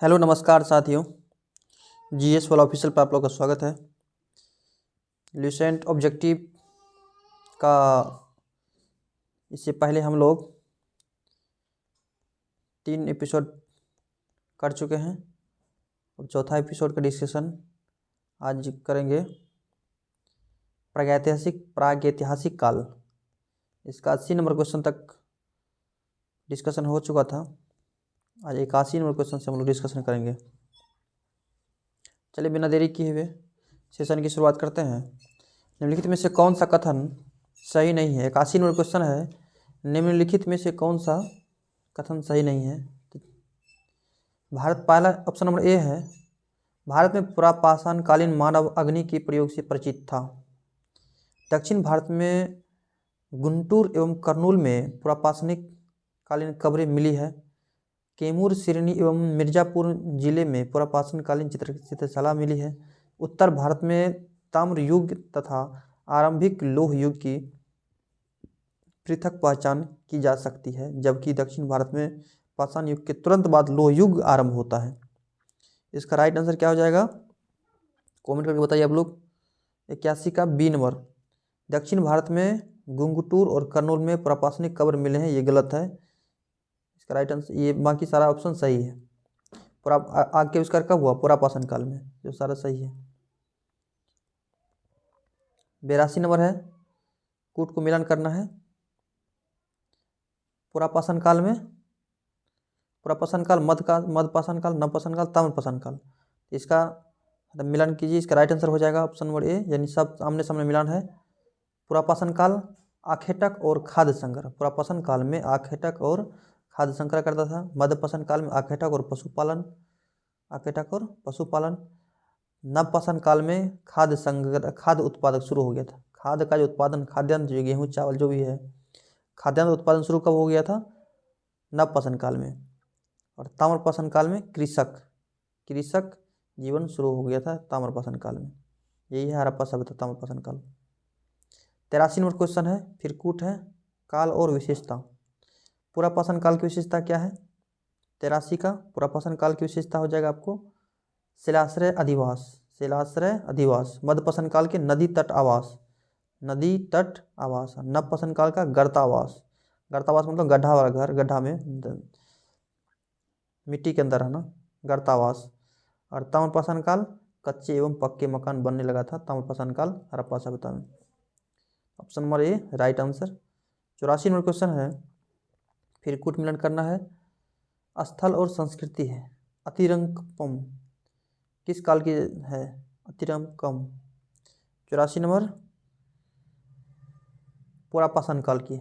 Hello नमस्कार साथियों। GS वाला ऑफिशियल पर आप लोग का स्वागत है। ल्यूसेंट ऑब्जेक्टिव का इससे पहले हम लोग 3 एपिसोड कर चुके हैं। अब चौथा एपिसोड का डिस्कशन आज करेंगे। प्रागैतिहासिक काल, इसका 80 नंबर क्वेश्चन तक डिस्कशन हो चुका था। आज 81 नंबर क्वेश्चन से हम लोग डिस्कशन करेंगे। चलिए बिना देरी किए हुए सेशन की शुरुआत करते हैं। निम्नलिखित में से कौन सा कथन सही नहीं है? 81 नंबर क्वेश्चन है, निम्नलिखित में से कौन सा कथन सही नहीं है? भारत, पहला ऑप्शन नंबर ए है, भारत में पुरापाषाण कालीन मानव अग्नि के प्रयोग से परिचित था। दक्षिण भारत में गुंटूर एवं करनूल में पुरापाषाणिक कालीन कब्रें मिली है। कैमूर, सिरनी एवं मिर्जापुर जिले में पुरापाषाण कालीन चित्रशाला मिली है। उत्तर भारत में ताम्र युग तथा आरंभिक लौह युग की पृथक पहचान की जा सकती है, जबकि दक्षिण भारत में पाषाण युग के तुरंत बाद लौह युग आरंभ होता है। इसका राइट आंसर क्या हो जाएगा? कमेंट करके बताइए आप लोग। 81 का बी नंबर, दक्षिण भारत में गुंगटूर और करनूल में पुरापाषाणिक कब्र मिले हैं, ये गलत है। इसका राइट आंसर, ये बाकी सारा ऑप्शन सही है। आग के आविष्कार कब हुआ? पुरापाषाण काल में, जो सारा सही है। 82 नंबर है, कूट को मिलान करना है। पुरापाषाण काल में, पुरापाषाण काल, मध्यपाषाण काल, नवपाषाण काल, ताम्रपाषाण काल, इसका मिलान कीजिए। इसका राइट आंसर हो जाएगा ऑप्शन नंबर ए, यानी सब आमने सामने मिलान है। पुरापाषाण काल आखेटक और खाद्य संग्रह, पुरापाषाण काल में आखेटक और खाद्य संग्रह करता था। मध्यपाषाण काल में आखेटक और पशुपालन। नवपाषाण काल में खाद्य उत्पादक शुरू हो गया था। खाद्य का जो उत्पादन, खाद्यान्न जो गेहूँ चावल जो भी है, खाद्यान्न उत्पादन शुरू कब हो गया था? नवपाषाण काल में। और ताम्रपाषाण काल में कृषक जीवन शुरू हो गया था ताम्रपाषाण काल में। यही है हड़प्पा सभ्यता, ताम्रपाषाण काल। 83 नंबर क्वेश्चन है, फिर कूट है, काल और विशेषता। पुरापाषाण काल की विशेषता क्या है? 83 का पुरापाषाण काल की विशेषता हो जाएगा आपको शिलाश्रय अधिवास। मध्यपाषाण काल के नदी तट आवास। नवपाषाण काल का गर्तावास मतलब गड्ढा वाला घर, गड्ढा में मिट्टी के अंदर रहना, गर्तावास। और ताम्रपाषाण काल कच्चे एवं पक्के मकान बनने लगा था, ताम्रपाषाण काल हड़प्पा सभ्यता में। Option number A right answer. 84 number question है, फिर कूट मिलन करना है। स्थल और संस्कृति है, अतिरंकपम किस काल की है? अतिरंकम 84 नंबर पुरापाषाण काल की।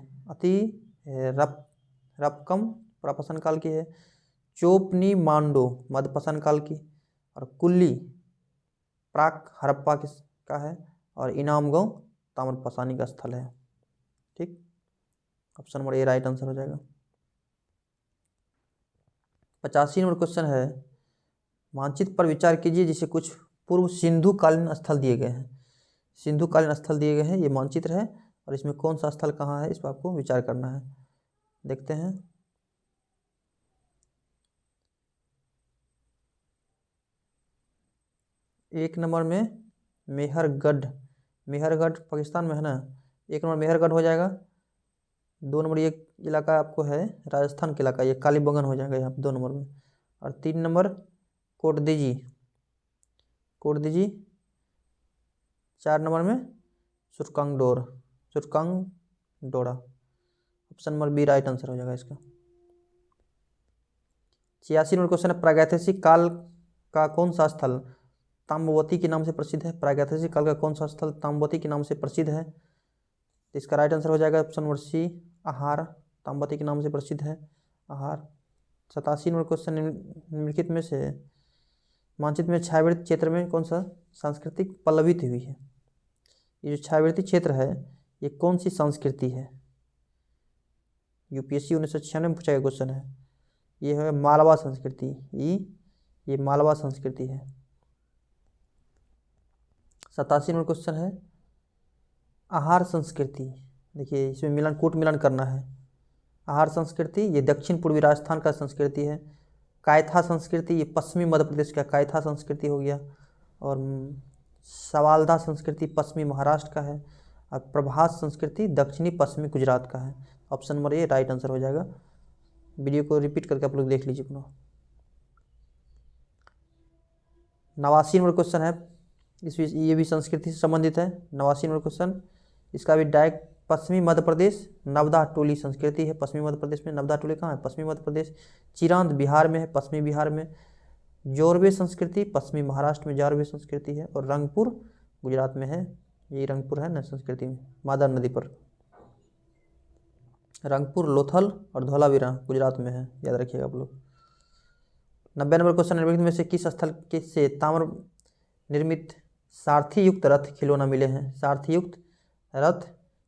रपकम पुरापाषाण काल की है। चोपनी मांडो मध्यपाषाण काल की। और कुल्ली प्राक हड़प्पा का है। और इनामगांव ताम्रपाषाणी का स्थल है। ठीक, option number A right answer हो जाएगा। 85 नंबर क्वेश्चन है, मानचित्र पर विचार कीजिए जिसे कुछ पूर्व सिंधु कालीन स्थल दिए गए हैं। सिंधु कालीन स्थल दिए गए हैं, ये मानचित्र है, और इसमें कौन सा स्थल कहाँ है, इस पर आपको विचार करना है। देखते हैं। एक नंबर में मेहरगढ़ पाकिस्तान में है ना, एक नंबर मेहरगढ़ हो जाएगा। 2 नंबर ये इलाका आपको है राजस्थान का इलाका, ये कालीबंगन हो जाएगा यहाँ पे 2 नंबर में। और 3 नंबर कोटदीजी। 4 नंबर में सुरकांगडोरा। Option number B right answer हो जाएगा इसका। 86 नंबर क्वेश्चन है, प्रागैतिहासिक काल का कौन सा स्थल ताम्रवती के नाम से प्रसिद्ध है? प्रागैतिहासिक काल का कौन सा स्थल ताम्रवती के नाम से प्रसिद्ध है? तो इसका राइट आंसर हो जाएगा ऑप्शन नंबर सी, आहार। ताम्रवती के नाम से प्रसिद्ध है आहार। 87 नंबर क्वेश्चन, निम्नलिखित में से मानचित्र में छायावर्ती क्षेत्र में कौन सा सांस्कृतिक पल्लवित हुई है? ये जो छायावर्ती क्षेत्र है, ये कौन सी संस्कृति है? यूपीएससी 1996 में पूछा गया क्वेश्चन है। ये है मालवा संस्कृति। ये मालवा संस्कृति है। 87 नंबर क्वेश्चन है, आहार संस्कृति। देखिए इसमें कूट मिलान करना है। आहार संस्कृति ये दक्षिण पूर्वी राजस्थान का संस्कृति है। कायथा संस्कृति, ये पश्चिमी मध्य प्रदेश का कायथा संस्कृति हो गया। और सवालदा संस्कृति पश्चिमी महाराष्ट्र का है। और प्रभास संस्कृति दक्षिणी पश्चिमी गुजरात का है। Option number A right answer हो जाएगा। वीडियो को रिपीट करके आप लोग देख लीजिए पुनः। 89 नंबर क्वेश्चन है, ये भी संस्कृति से संबंधित है। 89 नंबर क्वेश्चन, इसका भी डायरेक्ट पश्चिमी मध्य प्रदेश नवदा टोली संस्कृति है। पश्चिमी मध्य प्रदेश में नवदा टोली कहाँ है? पश्चिमी मध्य प्रदेश। चिरांद बिहार में है, पश्चिमी बिहार में। जोरवे संस्कृति पश्चिमी महाराष्ट्र में जोरवे संस्कृति है। और रंगपुर गुजरात में है। ये रंगपुर है ना संस्कृति में, मादर नदी पर। रंगपुर, लोथल और धौलावीरा गुजरात में है, याद रखिएगा आप लोग। 90 नंबर क्वेश्चन, निम्नलिखित में से किस स्थल के से ताम्र निर्मित सारथी युक्त रथ खिलौना मिले हैं? सारथी युक्त रथ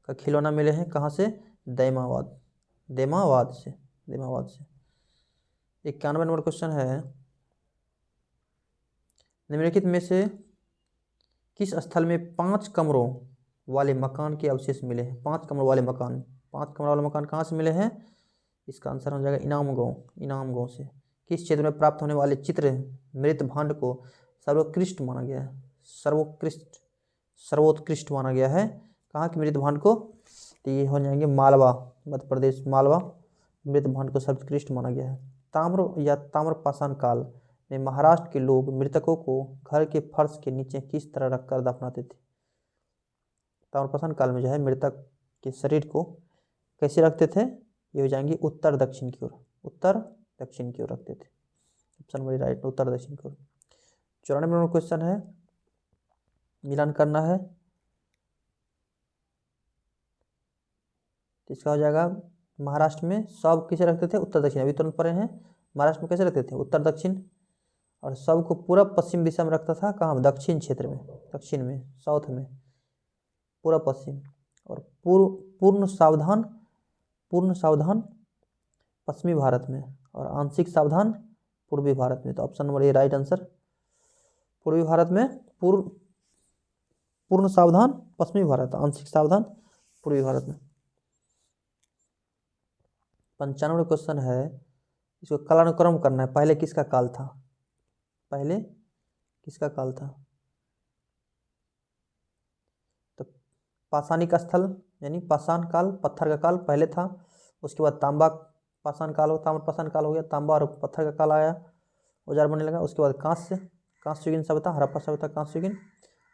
का खिलौना मिले हैं कहाँ से? दैमावाद, देमावाद से, देमावाद से। 91 नंबर क्वेश्चन है, निम्नलिखित में से किस स्थल में 5 कमरों वाले मकान के अवशेष मिले हैं? 5 कमरों वाले मकान, 5 कमरों वाले मकान कहाँ से मिले हैं? इसका आंसर हो जाएगा इनाम गांव, इनाम गांव से। किस क्षेत्र में प्राप्त होने वाले चित्र मृत भांड को सर्वोत्कृष्ट माना गया है? सर्वोत्कृष्ट माना गया है कहाँ के मृत भांड को? तो ये हो जाएंगे मालवा, मध्य प्रदेश, मालवा मृत भांड को सर्वोत्कृष्ट माना गया है। ताम्र या ताम्रपाषाण काल में महाराष्ट्र के लोग मृतकों को घर के फर्श के नीचे किस तरह रखकर दफनाते थे? ताम्रपाषाण काल में जो है मृतक के शरीर को कैसे रखते थे? ये हो जाएंगे उत्तर दक्षिण की ओर, उत्तर दक्षिण की ओर रखते थे। ऑप्शन नंबर राइट, उत्तर दक्षिण की ओर। 94 नंबर क्वेश्चन है, मिलान करना है। तो इसका हो जाएगा महाराष्ट्र में सब किसे रखते थे? उत्तर दक्षिण। अभी तुरंत पढ़े हैं, महाराष्ट्र में कैसे रखते थे? उत्तर दक्षिण। और सबको पूरब पश्चिम दिशा में रखता था कहाँ? दक्षिण क्षेत्र में, दक्षिण में, साउथ में, पूरब पश्चिम। और पूर्ण सावधान, पूर्ण सावधान पश्चिमी भारत में, और आंशिक सावधान पूर्वी भारत में। तो option number A right answer. पूर्वी भारत में पूर्ण सावधान पश्चिमी भारत, आंशिक सावधान पूर्वी भारत में। 95 क्वेश्चन है, इसको कालानुक्रम करना है। पहले किसका काल था? पहले किसका काल था? तो पाषाणिक स्थल यानी पाषाण काल, पत्थर का काल पहले था। उसके बाद तांबा पाषाण काल हो, ताम्र पाषाण काल हो गया, तांबा और पत्थर का काल आया, औजार बनने लगा। उसके बाद कांस्य युगीन सभ्यता, हड़प्पा सभ्यता, कांस्य युगीन।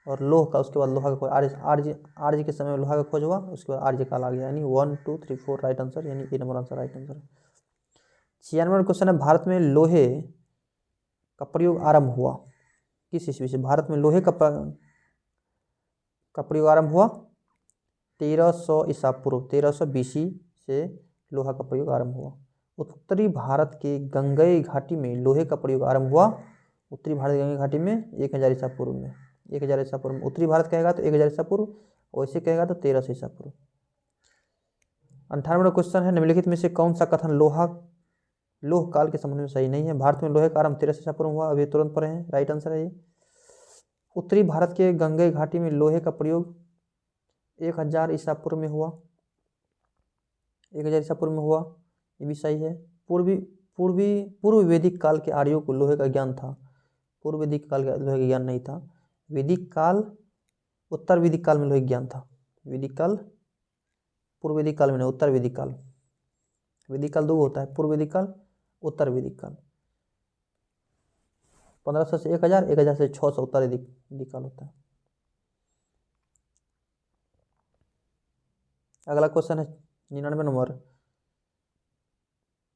और लोह का, उसके बाद लोहा का खोज, आर्य के समय में लोहा का खोज हुआ। उसके बाद आर्य काल आ गया, यानी 1 2 3 4 राइट आंसर, यानी A number answer right answer. 96 number question है, भारत में लोहे का प्रयोग आरंभ हुआ किस ईस्वी से? भारत में लोहे का प्रयोग आरंभ हुआ 1300 ईसा पूर्व, 1300 BC से लोहा का प्रयोग आरंभ हुआ। उत्तरी भारत के गंगेय घाटी में लोहे का प्रयोग आरंभ हुआ, उत्तरी भारत गंगेय घाटी में 1000 ईसा पूर्व में, 1000 ईसा पूर्व में। उत्तरी भारत कहेगा तो 1000 ईसा पूर्व, वैसे कहेगा तो 1300 ईसा पूर्व। 98 क्वेश्चन है, निम्नलिखित में से कौन सा कथन लोह काल के संबंध में सही नहीं है? भारत में लोहे का आरंभ 1300 ईसा पूर्व हुआ, अभी तुरंत पढ़े हैं, राइट आंसर है ये। उत्तरी भारत के गंगेय घाटी में लोहे का प्रयोग 1000 ईसा पूर्व में हुआ, 1000 ईसा पूर्व में हुआ, ये भी सही है। पूर्व वैदिक काल के आर्यों को लोहे का ज्ञान था, पूर्व वैदिक काल का लोहे का ज्ञान नहीं था। वैदिक काल, उत्तर वैदिक काल में लोहे ज्ञान था। वैदिक काल, पूर्व वैदिक काल में नहीं, उत्तर वैदिक काल। वैदिक काल दो होता है, पूर्व वैदिक काल, उत्तर वैदिक काल। 1500 से 1000, 1000 से 600 उत्तर वैदिक काल होता है। अगला क्वेश्चन है 99 नंबर,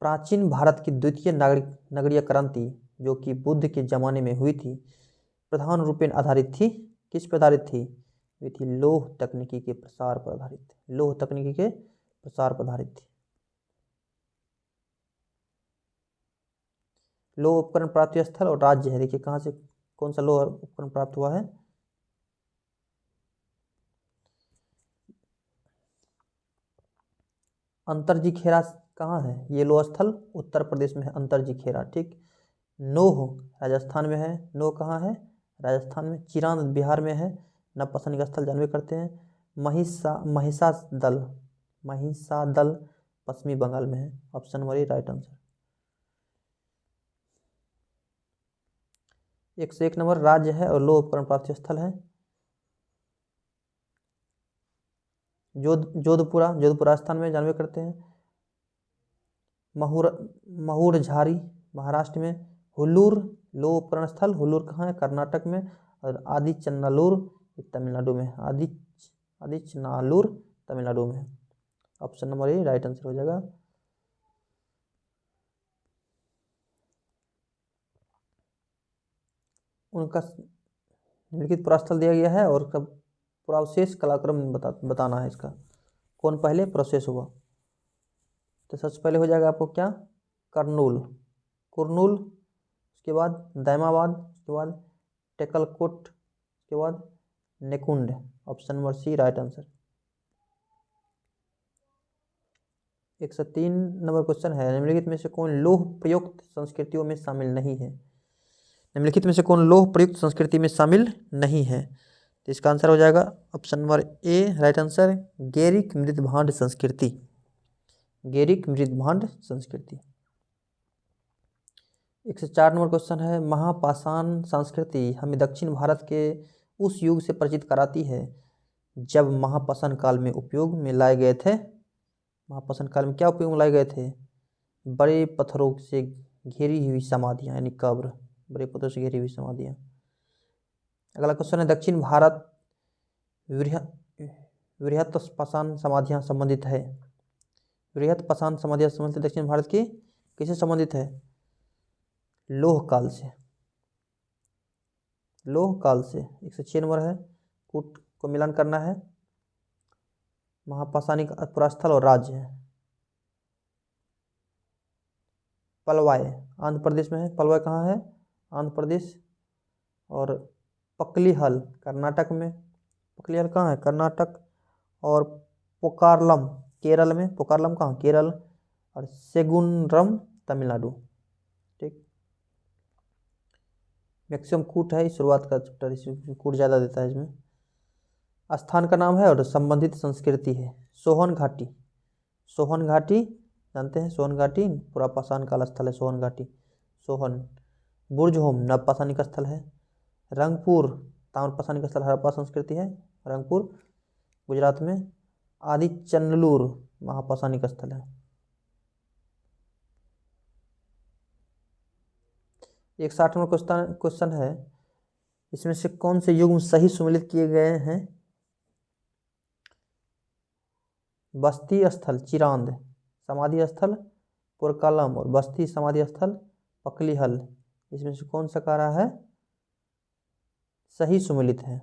प्राचीन भारत की द्वितीय नगरीय क्रांति जो कि बुद्ध के जमाने में हुई थी, प्रधान रूपेण आधारित थी, किस पर आधारित थी? ये थी लौह तकनीकी के प्रसार पर आधारित थी, लौह तकनीकी के प्रसार पर आधारित थी। लौह उपकरण प्राप्ति स्थल और राज्य है, देखिए कहाँ से कौन सा लौह उपकरण प्राप्त हुआ है? अंतरजी खेरा कहाँ है? ये लौह स्थल उत्तर प्रदेश में है, अंतरजी खेरा, ठीक। नोह राजस्थान में है, नोह कहाँ है? राजस्थान में। चिरांद बिहार में है, नवपसंद स्थल जानवे करते हैं। महिषादल पश्चिमी बंगाल में है, option number A right answer. 101 number राज्य है और लोह उपकरण प्राप्ति स्थल है। जोधपुर राजस्थान में जानवे करते हैं। महूर झारी महाराष्ट्र में। हुल्लूर लोह उपकरण स्थल, हुल्लूर कहाँ है? कर्नाटक में। और आदिचनाल्लूर तमिलनाडु में। आदिचनाल्लूर तमिलनाडु में। Option number A right answer हो जाएगा। उनका निम्नलिखित पुरास्थल दिया गया है और कब पुरावशेष कालक्रम बताना है इसका, कौन पहले प्रोसेस हुआ। तो सबसे पहले हो जाएगा आपको क्या? कुरनूल, उसके बाद दैमाबाद, उसके बाद टेकलकोट, उसके बाद नेकुंड। Option number C right answer. 103 number question है, निम्नलिखित में से कौन लौह प्रयुक्त संस्कृतियों में शामिल नहीं है? निम्नलिखित में से कौन लौह प्रयुक्त संस्कृति में शामिल नहीं है? तो इसका आंसर हो जाएगा option number A right answer, गेरिक मृदभांड संस्कृति। गेरिक मृदभांड संस्कृति। 104 नंबर क्वेश्चन है, महापाषाण संस्कृति हमें दक्षिण भारत के उस युग से परिचित कराती है जब महापाषाण काल में उपयोग में लाए गए थे। महापाषाण काल में क्या उपयोग में लाए गए थे? बड़े पत्थरों से घेरी हुई समाधियाँ, यानी कब्र, बड़े पत्थरों से घेरी हुई समाधियाँ। अगला क्वेश्चन है, दक्षिण भारत वृहत पाषाण समाधियाँ संबंधित है। वृहत पाषाण समाधियाँ संबंधित दक्षिण भारत की किससे संबंधित है? लोह काल से। लोह काल से। 106 नंबर है, कूट को मिलान करना है। महापाषाणिक पुरास्थल और राज्य है। पलवाय आंध्र प्रदेश में है। पलवाय कहाँ है? आंध्र प्रदेश। और पकलीहल कर्नाटक में। पकलीहल कहाँ है? कर्नाटक। और पोकारलम केरल में। पोकारलम कहाँ? केरल। और सेगुनरम तमिलनाडु। ठीक, मैक्सिमम कूट है शुरुआत का चैप्टर, इसमें कूट ज़्यादा देता है। इसमें स्थान का नाम है और संबंधित संस्कृति है। सोहन घाटी। सोहन घाटी जानते हैं? सोहन घाटी पूरा पाषाण काल स्थल है। सोहन घाटी। सोहन। बुर्जहोम नवपाषाणिक स्थल है। रंगपुर ताम्रपाषाणिक स्थल, हड़प्पा संस्कृति है रंगपुर गुजरात में। आदिचनाल्लूर महापाषाणिक स्थल है। 160 नंबर क्वेश्चन है, इसमें से कौन से युग सही सम्मिलित किए गए हैं? बस्ती स्थल चिरांद समाधि स्थल पुरकालम और बस्ती समाधि स्थल पकलीहल, इसमें से कौन सा कह रहा है सही सम्मिलित है?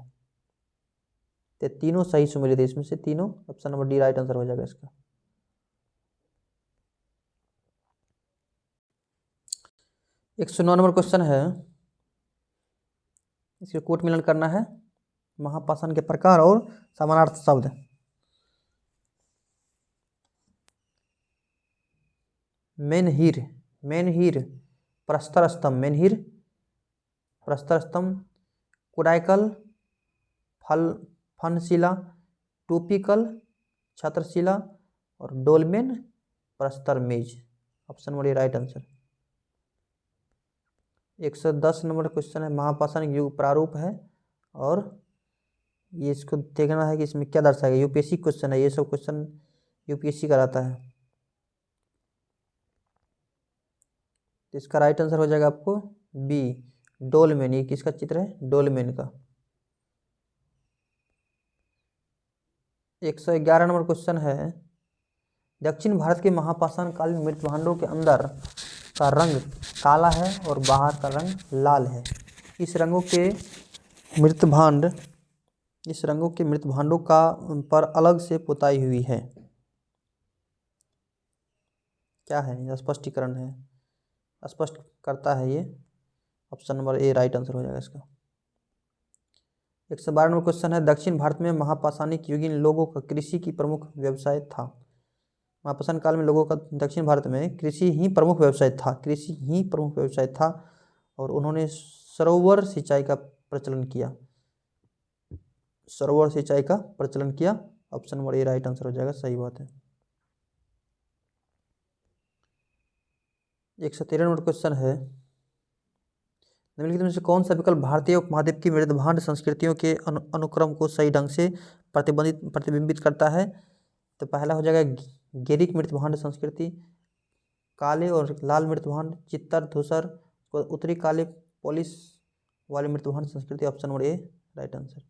तो तीनों सही सम्मिलित है इसमें से, तीनों। Option number D right answer हो जाएगा इसका। 109 नंबर क्वेश्चन है, इसके कोट मिलन करना है। महापाषाण के प्रकार और समानार्थ शब्द। मेनहीर प्रस्तर स्तंभ, मेनहीर प्रस्तर स्तंभ। कोडाइकल फनशिला, टोपिकल छत्रशिला और डोलमेन प्रस्तर मेज। Option number right answer. 110 number question है, महापाषाण युग प्रारूप है और ये इसको देखना है कि इसमें क्या दर्शाएगा। यूपीएससी क्वेश्चन है, ये सब क्वेश्चन यूपीएससी कराता है। तो इसका राइट आंसर हो जाएगा आपको बी डोलमेन। ये किसका चित्र है? डोलमेन का। 111 नंबर क्वेश्चन है, दक्षिण भारत के महापाषाण कालीन मृतभांडों के अंदर का रंग काला है और बाहर का रंग लाल है। इस रंगों के मृतभांडों का पर अलग से पुताई हुई है। क्या है? स्पष्टीकरण है, स्पष्ट करता है ये। Option number A right answer हो जाएगा इसका। 112 नंबर क्वेश्चन है, दक्षिण भारत में महापाषाणिक युगीन लोगों का कृषि की प्रमुख व्यवसाय था। महापाषाण काल में लोगों का दक्षिण भारत में कृषि ही प्रमुख व्यवसाय था और उन्होंने सरोवर सिंचाई का प्रचलन किया। Option number A right answer हो जाएगा, सही बात है। 113 नंबर क्वेश्चन है, निम्नलिखित में से कौन सा विकल्प भारतीय उपमहाद्वीप की मृदभांड संस्कृतियों के अनुक्रम को सही ढंग से प्रतिबिंबित करता है? तो पहला हो जाएगा गेरिक मृदभांड संस्कृति, काले और लाल मृदभांड, चित्तर, धूसर, उत्तरी काले पॉलिश वाली मृदभांड संस्कृति। Option number A right answer.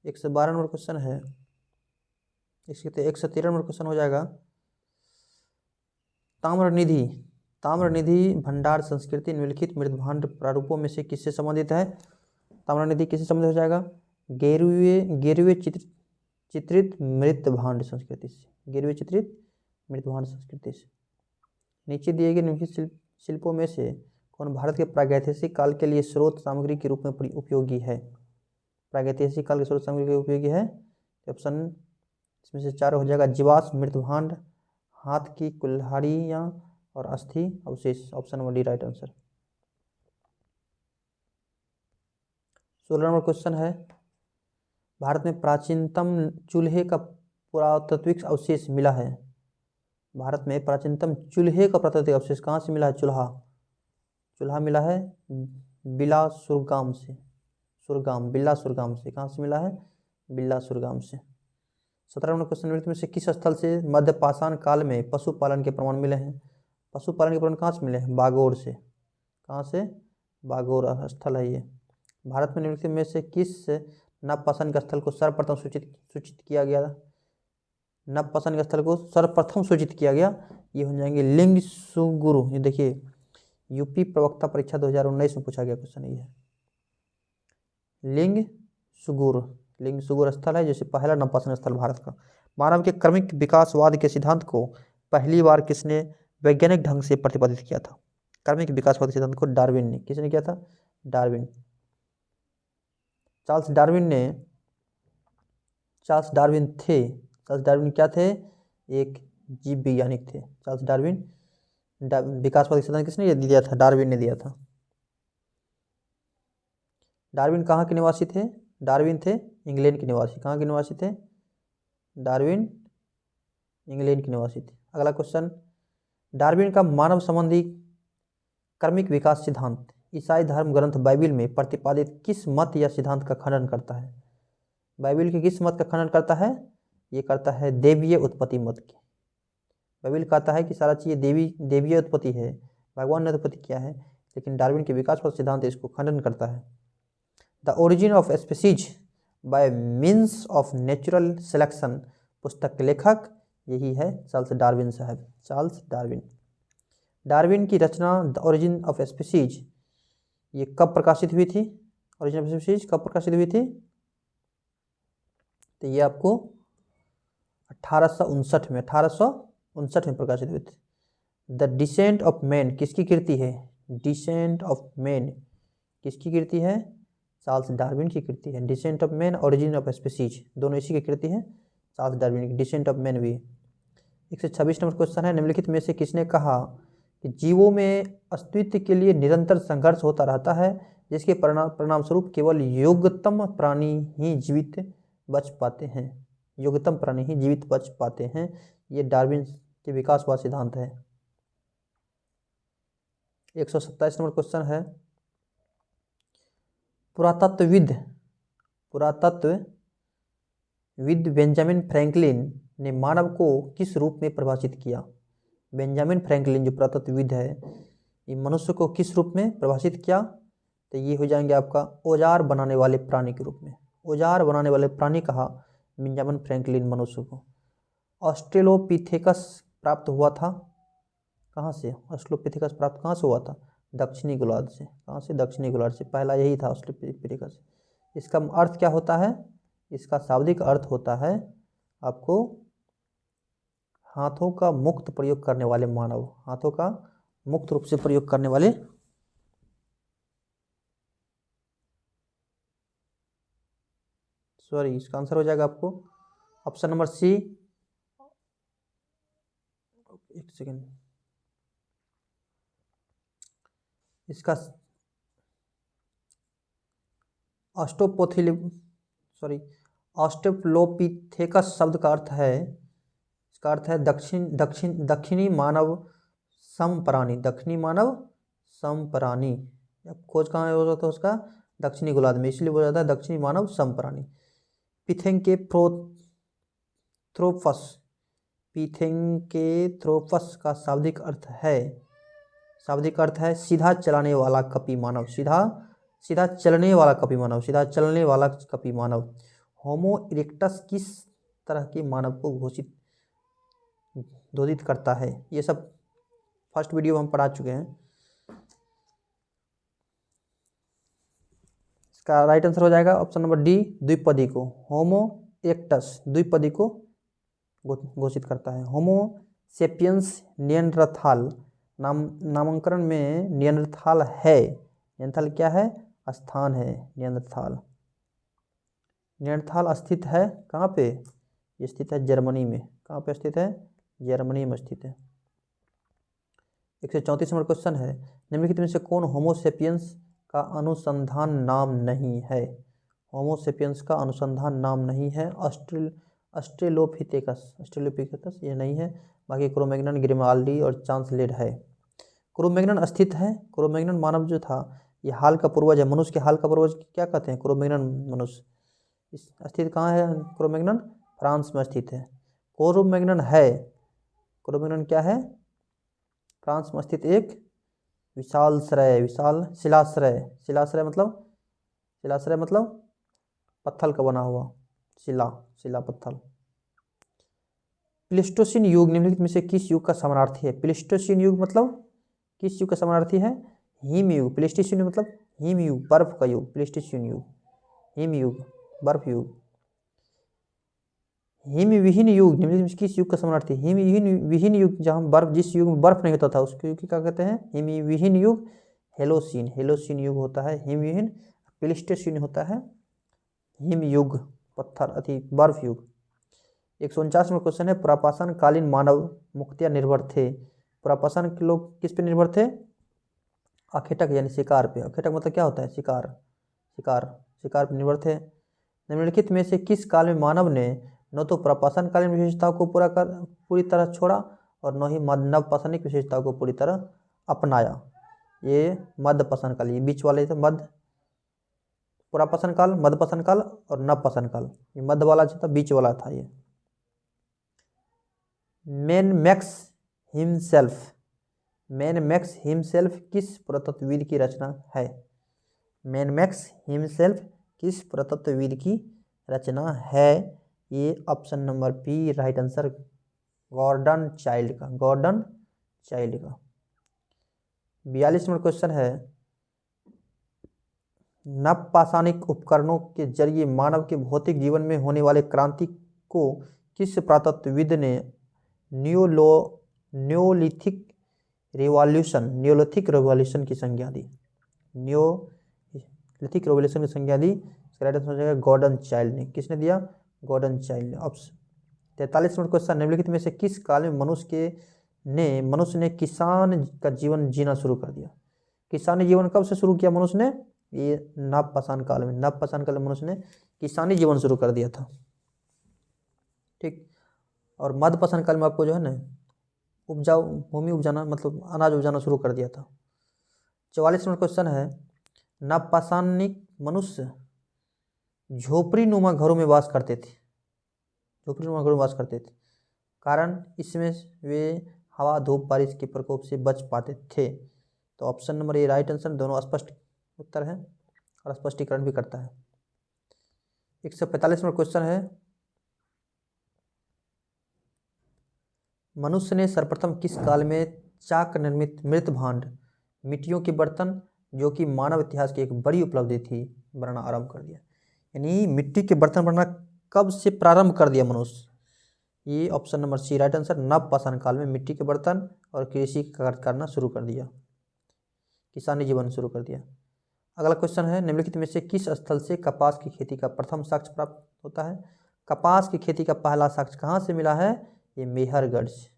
112 number question है। इसके 113 नंबर क्वेश्चन हो जाएगा ताम्रनिधि भंडार संस्कृति निम्नलिखित मृदभांड प्रारूपों में से किससे संबंधित है? ताम्रनिधि किससे संबंधित हो जाएगा? गेरुए चित्रित मृदभांड संस्कृति से, गेरुए चित्रित मृदभांड संस्कृति से। नीचे दिए गए निम्नलिखित शिल्पों में से कौन भारत के प्रागैतिहासिक काल के लिए स्रोत सामग्री के रूप में उपयोगी है? प्रागैतिहासिक काल के स्रोत सामग्री के उपयोगी है। ऑप्शन इसमें से 4 हो जाएगा जीवाश्म मृदभांड, हाथ की कुल्हाड़ियाँ और अस्थि अवशेष। Option number D right answer. 16 number question है भारत में प्राचीनतम चूल्हे का पुरातात्विक अवशेष मिला है। भारत में प्राचीनतम चूल्हे का पुरातात्विक अवशेष कहाँ से मिला है? चूल्हा मिला है बिला सुरगाम से, बिल्ला सुरगाम से। कहाँ से मिला है? बिल्ला सुरगाम से। 17 नंबर क्वेश्चन में से किस स्थल से मध्यपाषाण काल में पशुपालन के प्रमाण मिले हैं? पशुपालन के प्रमाण कहाँ से मिले हैं? बागोर से। कहाँ से? बागोर स्थल है ये। भारत में निम्नलिखित में से किस नवपाषाण के स्थल को सर्वप्रथम सूचित किया गया? नवपाषाण के स्थल को सर्वप्रथम सूचित किया गया, ये हो जाएंगे लिंग सुगुरु। ये देखिए यूपी प्रवक्ता परीक्षा 2019 में पूछा गया क्वेश्चन ये है। लिंग सुगुर स्थल है जैसे पहला नवपाषाण स्थल भारत का। मानव के क्रमिक विकासवाद के सिद्धांत को पहली बार किसने वैज्ञानिक ढंग से प्रतिपादित किया था? क्रमिक विकासवाद के सिद्धांत को डार्विन ने। किसने किया था? डार्विन। चार्ल्स डार्विन क्या थे? एक जीव वैज्ञानिक थे चार्ल्स डार्विन। विकासवाद के सिद्धांत किसने दिया था? डार्विन ने दिया था। डार्विन कहाँ के निवासी थे? डार्विन थे इंग्लैंड के निवासी। कहाँ के निवासी थे? डार्विन इंग्लैंड के निवासी थे। अगला क्वेश्चन, डार्विन का मानव संबंधी क्रमिक विकास सिद्धांत ईसाई धर्म ग्रंथ बाइबिल में प्रतिपादित किस मत या सिद्धांत का खंडन करता है? बाइबिल के किस मत का खंडन करता है? ये करता है देवीय उत्पत्ति मत की। बाइबिल कहता है कि सारा चीज़ देवीय उत्पत्ति है, भगवान ने उत्पत्ति किया है, लेकिन डार्विन के विकासवाद सिद्धांत इसको खंडन करता है। The origin of species bye means of natural selection पुस्तक के लेखक यही है चार्ल्स डार्विन साहब, चार्ल्स डार्विन। डार्विन की रचना द ओरिजिन ऑफ स्पीसीज ये कब प्रकाशित हुई थी? ओरिजिन ऑफ स्पीसीज कब प्रकाशित हुई थी? तो ये आपको 1859 में प्रकाशित हुई थी। द डिसेंट ऑफ मैन किसकी कृति है? डिसेंट ऑफ मैन किसकी कृति है? चार्ल्स डार्विन की कृति है। Descent of man, origin of species दोनों इसी की कृति है, चार्ल्स डार्विन की। डिसेंट ऑफ मैन भी। 126 नंबर क्वेश्चन है, निम्नलिखित में से किसने कहा कि जीवों में अस्तित्व के लिए निरंतर संघर्ष होता रहता है, जिसके परिणाम स्वरूप केवल योग्यतम प्राणी ही जीवित बच पाते हैं? योग्यतम प्राणी ही जीवित बच पाते हैं, ये डार्विन के विकासवाद सिद्धांत है। 127 नंबर क्वेश्चन है, पुरातत्वविद बेंजामिन फ्रैंकलिन ने मानव को किस रूप में परिभाषित किया? बेंजामिन फ्रैंकलिन जो पुरातत्वविद है, ये मनुष्य को किस रूप में परिभाषित किया? तो ये हो जाएंगे आपका औजार बनाने वाले प्राणी के रूप में। औजार बनाने वाले प्राणी कहा बेंजामिन फ्रैंकलिन मनुष्य को। ऑस्ट्रेलोपिथेकस प्राप्त हुआ था कहाँ से? ऑस्ट्रेलोपिथेकस प्राप्त कहाँ से हुआ था? दक्षिणी गोलार्ध से। कहाँ से? दक्षिणी गोलार्ध से। पहला यही था ऑस्ट्रेलोपिथेकस। इसका अर्थ क्या होता है? इसका शाब्दिक अर्थ होता है आपको हाथों का मुक्त प्रयोग करने वाले मानव, हाथों का मुक्त रूप से प्रयोग करने वाले। सॉरी, इसका आंसर हो जाएगा आपको ऑप्शन नंबर सी। एक सेकेंड, इसका ऑस्ट्रेलोपिथेकस शब्द का अर्थ है, इसका अर्थ है दक्षिणी मानव समप्राणी। दक्षिणी मानव समप्राणी, अब खोज कहाँ हो जाता है उसका? दक्षिणी गोलार्ध में, इसलिए बोला जाता है दक्षिणी मानव समप्राणी। पिथेंकेथ्रोपस, पिथेंकेथ्रोपस का शाब्दिक अर्थ है सीधा चलाने वाला कपी मानव, सीधा चलने वाला कपी मानव, सीधा चलने वाला कपी मानव। होमो इरेक्टस किस तरह के मानव को घोषित करता है? ये सब फर्स्ट वीडियो में हम पढ़ा चुके हैं। इसका राइट आंसर हो जाएगा ऑप्शन नंबर डी, द्विपदी को। होमो इरेक्टस द्विपदी को घोषित करता है। होमो सेपियंस नियंत्रथाल, नामकरण में नियंत्रथाल है। नियंत्रथाल क्या है? स्थान है नियंत्रथाल। नियंत्रथाल स्थित है कहाँ पे? ये स्थित है जर्मनी में। कहाँ पे स्थित है? जर्मनी में स्थित है। 134 नंबर क्वेश्चन है, निम्नलिखित में से कौन होमोसेपियंस का अनुसंधान नाम नहीं है? होमोसेपियंस का अनुसंधान नाम नहीं है। ऑस्ट्रेलोपिथेकस ये नहीं है। बाकी क्रोमैग्नन, ग्रिमाल्डी और चांसलेड है। क्रोमैग्नन स्थित है। क्रोमैग्नन मानव जो था ये हाल का पूर्वज है, मनुष्य के हाल का पूर्वज क्या कहते हैं? क्रोमैग्नन मनुष्य। स्थित कहाँ है क्रोमैग्नन? फ्रांस में स्थित है। क्रोमैग्नन है, क्रोमैग्नन क्या है? फ्रांस में स्थित एक विशाल शिलाश्रय मतलब पत्थर का बना हुआ शिला पत्थर। प्लेस्टोसीन युग निम्नलिखित में से किस युग का समानार्थी है? प्लेस्टोसीन युग मतलब किस युग का समानार्थी है? हिम युग। प्लेस्टोसीन युग मतलब हिम युग, बर्फ का युग। प्लेस्टोसीन युग, हिम युग, बर्फ युग। हिमविहीन युग निम्नलिखित में किस युग का समानार्थी? हिमविहीन युग, जहाँ बर्फ, जिस युग में बर्फ नहीं होता था उसके युग क्या कहते हैं? हिमविहीन युग हेलोसीन युग होता है हिमविहीन। प्लेस्टोसीन होता है हिम युग, पत्थर अति बर्फ युग। 149 में क्वेश्चन है, पुरापाषाण कालीन मानव मुख्यतः निर्भर थे। पुरापाषाण के लोग किस पे निर्भर थे? अखेटक यानी शिकार पे। अखेटक मतलब क्या होता है? शिकार पे निर्भर थे। निम्नलिखित में से किस काल में मानव ने न तो पुरापाषाणकालीन विशेषताओं को पूरी तरह छोड़ा और न ही नवपाषाणिक विशेषताओं को पूरी तरह अपनाया? ये मध्यपाषाण काल, ये बीच वाले थे। पुरापाषाण काल, मध्यपाषाण काल और नवपाषाण काल। ये मध्य वाला जो था, बीच वाला था ये। मैन मैक्स हिमसेल्फ किस पुरातत्वविद की रचना है? मैन मैक्स हिमसेल्फ किस पुरातत्वविद की रचना है? ये option number B right answer, Gordon Childe का। 42 नंबर क्वेश्चन है, नवपाषाणिक उपकरणों के जरिए मानव के भौतिक जीवन में होने वाले क्रांति को किस पुरातत्वविद ने नियोलिथिक रिवॉल्यूशन की संज्ञा दी? नियोलिथिक रिवॉल्यूशन की संज्ञा दी। गॉर्डन चाइल्ड ने। किसने दिया? गॉर्डन चाइल्ड ने। ऑप्शन 43 नंबर क्वेश्चन, निम्नलिखित में से किस काल में मनुष्य ने किसान का जीवन जीना शुरू कर दिया? किसानी जीवन कब से शुरू किया मनुष्य ने? ये नवपाषाण काल में मनुष्य ने किसानी जीवन शुरू कर दिया था। ठीक। और मध्यपाषाण काल में आपको जो है ना भूमि उपजाना मतलब अनाज उपजाना शुरू कर दिया था। 44 नंबर क्वेश्चन है, नवपाषाणिक मनुष्य झोपड़ी नुमा घरों में वास करते थे। कारण इसमें वे हवा, धूप, बारिश के प्रकोप से बच पाते थे। तो option number A right answer, दोनों स्पष्ट उत्तर है और स्पष्टीकरण भी करता है। 145 नंबर क्वेश्चन है, मनुष्य ने सर्वप्रथम किस काल में चाक निर्मित मृत भांड, मिट्टियों के बर्तन, जो कि मानव इतिहास की एक बड़ी उपलब्धि थी, बनाना आरंभ कर दिया? यानी मिट्टी के बर्तन बनाना कब से प्रारंभ कर दिया मनुष्य? ये option number C right answer, नवपाषाण काल में मिट्टी के बर्तन और कृषि करना शुरू कर दिया, किसानी जीवन शुरू कर दिया। अगला क्वेश्चन है, निम्नलिखित में से किस स्थल से कपास की खेती का प्रथम साक्ष्य प्राप्त होता है? कपास की खेती का पहला साक्ष्य कहाँ से मिला है? ये मेहरगढ़ से।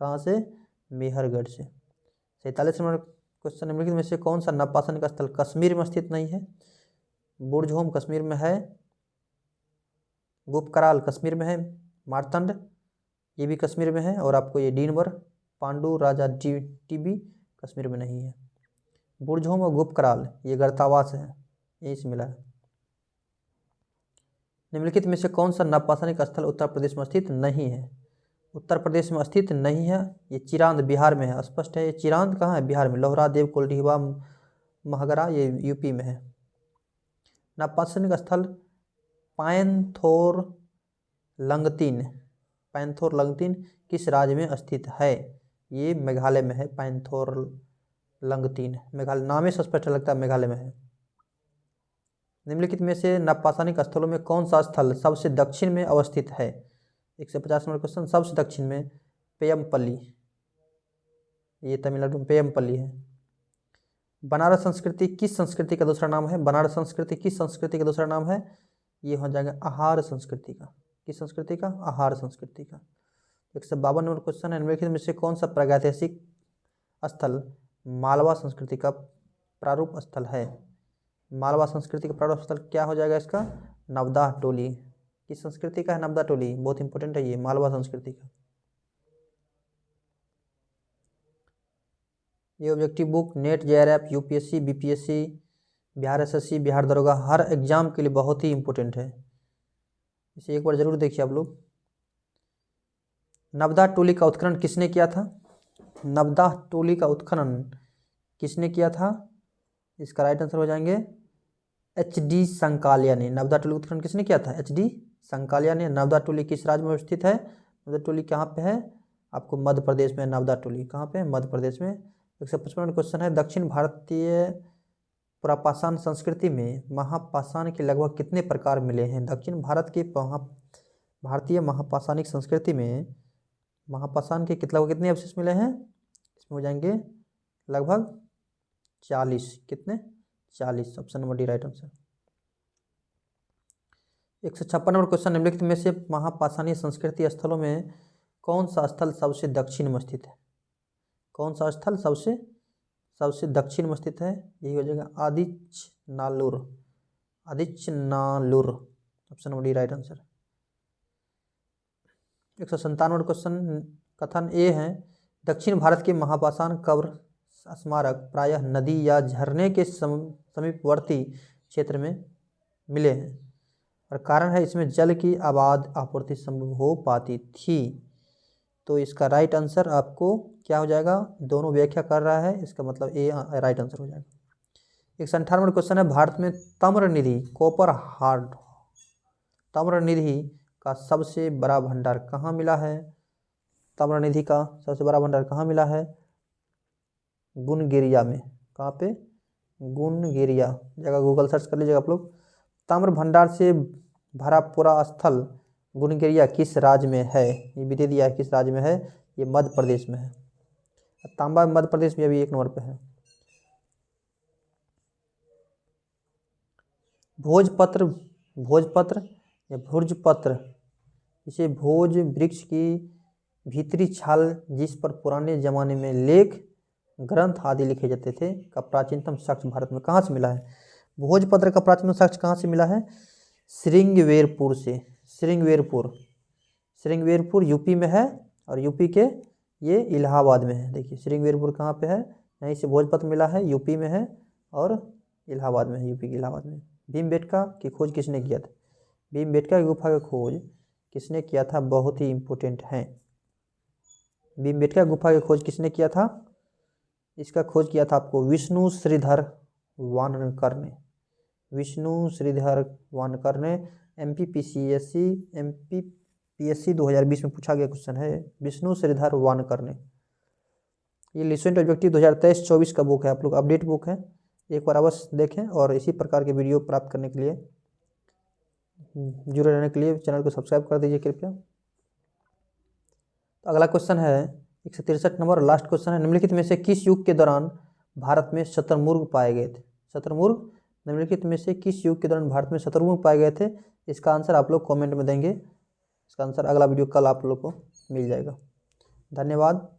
कहाँ से? मेहरगढ़ से। 47 नंबर क्वेश्चन, निम्नलिखित में से कौन सा नवपाषाण का स्थल कश्मीर में स्थित नहीं है? बुर्जहोम कश्मीर में है, गुप्तकराल कश्मीर में है, मारतंड ये भी कश्मीर में है, और आपको ये डीनवर पांडु राजा टीबी कश्मीर में नहीं है। बुर्जहोम और गुप्त कराल ये गर्तावास है, यहीं से मिला है। निम्नलिखित में से कौन सा नवपाषाणिक स्थल उत्तर प्रदेश में स्थित नहीं है? उत्तर प्रदेश में स्थित नहीं है, ये चिरांद बिहार में है, स्पष्ट है। ये चिरांद कहाँ है? बिहार में। लोहरा, देवकुंड, रीवा, महगरा ये यूपी में है। नवपाषाणिक स्थल पैंथोर लंगतीन, पैंथोर लंगतीन किस राज्य में स्थित है? ये मेघालय में है। पैंथोर लंगतीन मेघालय, नाम से स्पष्ट लगता है मेघालय में है। निम्नलिखित में से नवपाषाणिक स्थलों में कौन सा स्थल सबसे दक्षिण में अवस्थित है? 150 नंबर क्वेश्चन। सबसे दक्षिण में पेयमपल्ली, ये तमिलनाडु में पेयमपल्ली है। बनारस संस्कृति किस संस्कृति का दूसरा नाम है? बनारस संस्कृति किस संस्कृति का दूसरा नाम है? ये हो जाएगा आहार संस्कृति का। किस संस्कृति का? आहार संस्कृति का। 152 नंबर क्वेश्चन है। निम्नलिखित में से कौन सा प्रागैतिहासिक स्थल मालवा संस्कृति का प्रारूप स्थल है? मालवा संस्कृति का प्रारूप स्थल क्या हो जाएगा इसका? नवदाह टोली। किस संस्कृति का है? नवदाह टोली, बहुत इंपॉर्टेंट है ये, मालवा संस्कृति का। ये objective book net, JRF, UPSC, BPSC, Bihar SSC, Bihar दरोगा, हर एग्जाम के लिए बहुत ही इंपॉर्टेंट है, इसे एक बार जरूर देखिए आप लोग। नवदाह टोली का उत्खनन किसने किया था? नवदाह टोली का उत्खनन किसने किया था? इसका राइट आंसर हो जाएंगे एच.डी. संकालिया ने। नवदाह टोली उत्खनन किसने किया था? एच.डी. संकालिया ने। नवदाह टोली किस राज्य में स्थित है? नवदाह टोली कहाँ पे है? आपको मध्य प्रदेश में। नवदाह टोली कहाँ पे है? मध्य प्रदेश में। 155 क्वेश्चन है। दक्षिण भारतीय पुरापाषाण संस्कृति में महापाषाण के लगभग कितने प्रकार मिले हैं? दक्षिण भारत के भारतीय महापाषाणिक संस्कृति में महापाषाण के लगभग कितने अवशेष मिले हैं? इसमें हो जाएंगे लगभग 40। कितने? 40। Option number D right answer. 156 number question. निम्नलिखित में से महापाषाणीय संस्कृति स्थलों में कौन सा स्थल सबसे दक्षिण में स्थित है? कौन सा स्थल सबसे दक्षिण में स्थित है? यही हो जाएगा Adichanallur. Adichanallur, option number D right answer. 157 question. कथन ए है दक्षिण भारत के महापाषाण कब्र स्मारक प्रायः नदी या झरने के समीपवर्ती क्षेत्र में मिले हैं और कारण है इसमें जल की आबाद आपूर्ति संभव हो पाती थी। तो इसका राइट आंसर आपको क्या हो जाएगा? दोनों व्याख्या कर रहा है, इसका मतलब ए राइट आंसर हो जाएगा। 158 क्वेश्चन है। भारत में ताम्रनिधि कॉपर हार्ड ताम्रनिधि का सबसे बड़ा भंडार कहाँ मिला है? ताम्रनिधि का सबसे बड़ा भंडार कहाँ मिला है? गुनगेरिया में। कहाँ पे? गुनगेरिया। जगह गूगल सर्च कर लीजिएगा आप लोग। ताम्र भंडार से भरा पूरा स्थल गुनगेरिया किस राज्य में है? ये भी दे दिया है किस राज्य में है। ये मध्य प्रदेश में है। तांबा मध्य प्रदेश में अभी 1 नंबर पे है। भोजपत्र या भुर्जपत्र, इसे भोज वृक्ष की भीतरी छाल जिस पर पुराने जमाने में लेख ग्रंथ आदि लिखे जाते थे का प्राचीनतम साक्ष भारत में कहाँ से मिला है? भोजपत्र का प्राचीनतम साक्ष्य कहाँ से मिला है? श्रृंगवेरपुर से। श्रृंगवेरपुर यूपी में है और यूपी के ये इलाहाबाद में है। देखिए श्रृंगवेरपुर कहाँ पे है? यहीं से भोजपत्र मिला है, यूपी में है और इलाहाबाद में है, यूपी के इलाहाबाद में। भीमबेटका की खोज किसने किया था? भीमबेटका की गुफा की खोज किसने किया था? बहुत ही इंपॉर्टेंट है। भीमबेटका गुफा की खोज किसने किया था? इसका खोज किया था आपको विष्णु श्रीधर वानकर ने। विष्णु श्रीधर वानकर ने। एमपीपीएससी 2020 में पूछा गया क्वेश्चन है, विष्णु श्रीधर वानकर ने। ये लिसेंट ऑब्जेक्टिव 2023-24 का बुक है, आप लोग अपडेट बुक है, एक बार अवश्य देखें और इसी प्रकार के वीडियो प्राप्त करने के लिए जुड़े रहने के लिए चैनल को सब्सक्राइब कर दीजिए कृपया। तो अगला क्वेश्चन है 163 नंबर, लास्ट क्वेश्चन है। निम्नलिखित में से किस युग के दौरान भारत में शतुरमुर्ग पाए गए थे? शतुरमुर्ग निम्नलिखित में से किस युग के दौरान भारत में शतुरमुर्ग पाए गए थे? इसका आंसर आप लोग कमेंट में देंगे। इसका आंसर अगला वीडियो कल आप लोग को मिल जाएगा। धन्यवाद।